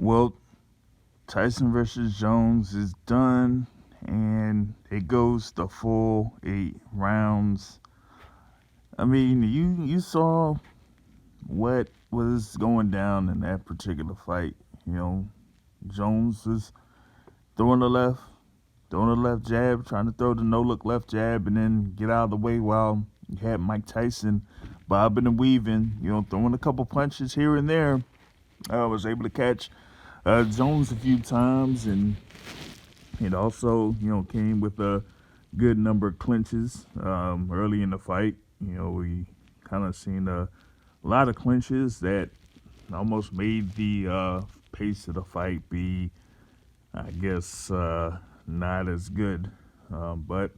Well, Tyson versus Jones is done, and it goes the full 8 rounds. I mean, you saw what was going down in that particular fight. You know, Jones was throwing the left, throwing the left jab, trying to throw the no look left jab, and then get out of the way while you had Mike Tyson bobbing and weaving. You know, throwing a couple punches here and there. I was able to catch Jones a few times, and it also, came with a good number of clinches early in the fight. We kind of seen a lot of clinches that almost made the pace of the fight be, I guess, not as good. But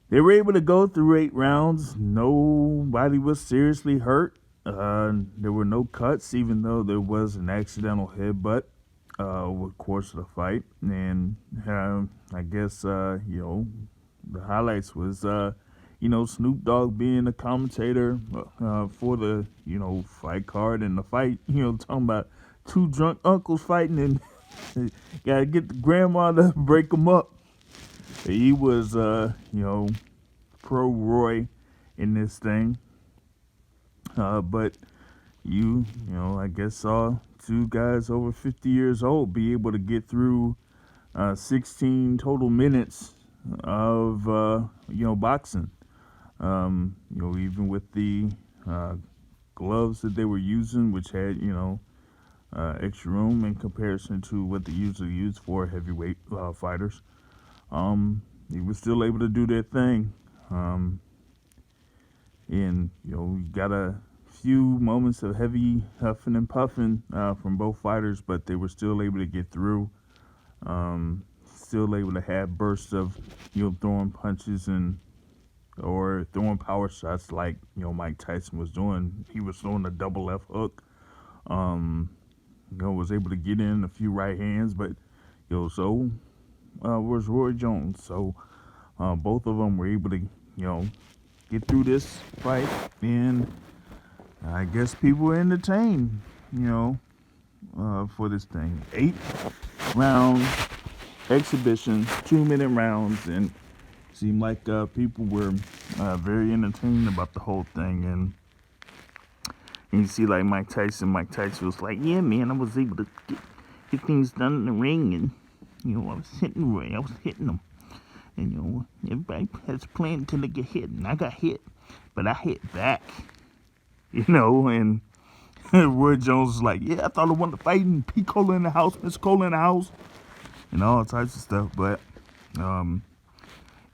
they were able to go through 8 rounds. Nobody was seriously hurt. There were no cuts, even though there was an accidental headbutt over the course of the fight. And I guess, the highlights was, Snoop Dogg being a commentator for the, fight card and the fight, talking about two drunk uncles fighting and got to get the grandma to break them up. He was, pro Roy in this thing. But I guess saw two guys over 50 years old be able to get through 16 total minutes of, boxing. Even with the gloves that they were using, which had, extra room in comparison to what they usually use for heavyweight fighters. He was still able to do their thing. And, we got a few moments of heavy huffing and puffing from both fighters, but they were still able to get through. Still able to have bursts of, throwing punches or throwing power shots like, Mike Tyson was doing. He was throwing a double left hook. Was able to get in a few right hands, but, so was Roy Jones. So both of them were able to, get through this fight, and I guess people were entertained, for this thing. 8-round exhibition, 2-minute rounds, and seemed like people were very entertained about the whole thing. And you see, like Mike Tyson was like, "Yeah, man, I was able to get things done in the ring, and I was hitting Ray, I was hitting him." And, everybody has planned until they get hit. And I got hit, but I hit back. And Roy Jones was like, "Yeah, I thought I wanted to fight. And P. Cola in the house, Miss Cola in the house." And all types of stuff. But,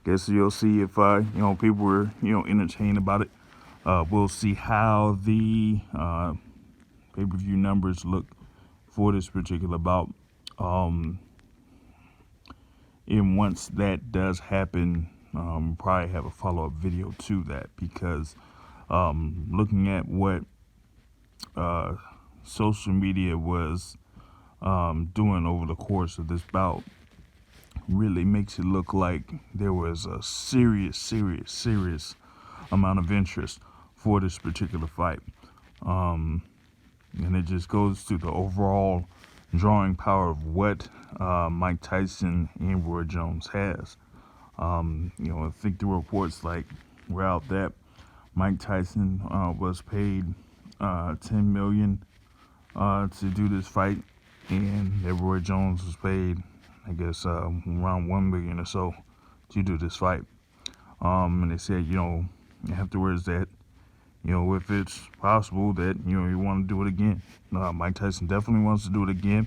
guess you'll see if, people were, entertained about it. We'll see how the pay-per-view numbers look for this particular bout. And once that does happen, probably have a follow-up video to that, because looking at what social media was doing over the course of this bout really makes it look like there was a serious amount of interest for this particular fight. And it just goes to the overall drawing power of what Mike Tyson and Roy Jones has. I think the reports were out that Mike Tyson was paid $10 million to do this fight, and that Roy Jones was paid, I guess, around $1 million or so to do this fight. And they said, afterwards that, if it's possible that, you want to do it again. Mike Tyson definitely wants to do it again.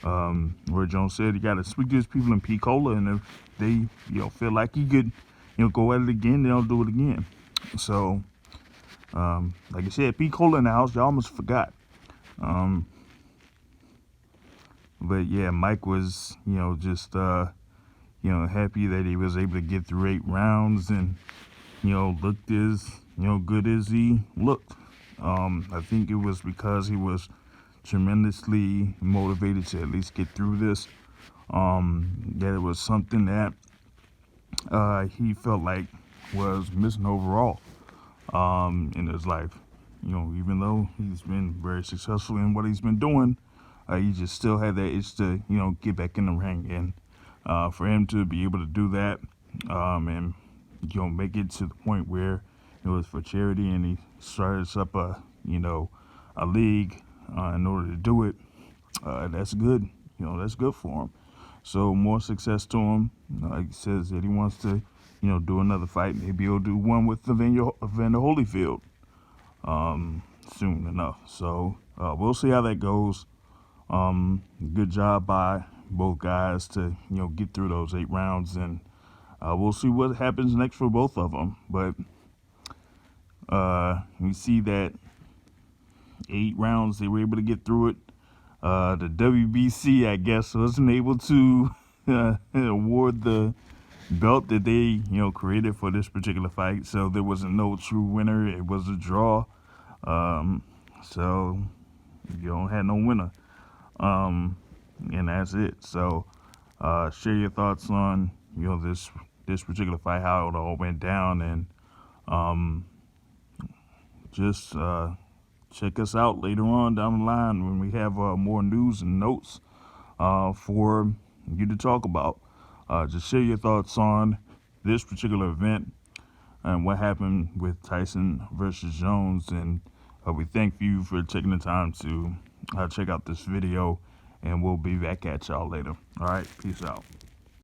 Roy Jones said he got to speak to his people in P-Cola, and if they, feel like he could, go at it again, they'll do it again. So, like I said, P-Cola in the house, y'all almost forgot. But yeah, Mike was, just, happy that he was able to get through 8 rounds and, looked as, good as he looked. I think it was because he was tremendously motivated to at least get through this. That it was something that he felt like was missing overall in his life. Even though he's been very successful in what he's been doing, he just still had that itch to, get back in the ring. And for him to be able to do that, and make it to the point where it was for charity, and he starts up a league in order to do it. That's good. That's good for him. So more success to him. Like he says that he wants to, do another fight. Maybe he'll do one with Evander Holyfield soon enough. So we'll see how that goes. Good job by both guys to, get through those 8 rounds, and we'll see what happens next for both of them. But we see that 8 rounds, they were able to get through it. The WBC, I guess, wasn't able to award the belt that they, created for this particular fight. So there was no true winner. It was a draw. So had no winner. And that's it. So share your thoughts on, this particular fight, how it all went down, and just check us out later on down the line when we have more news and notes for you to talk about. Just share your thoughts on this particular event and what happened with Tyson versus Jones. And we thank you for taking the time to check out this video, and we'll be back at y'all later. All right, peace out.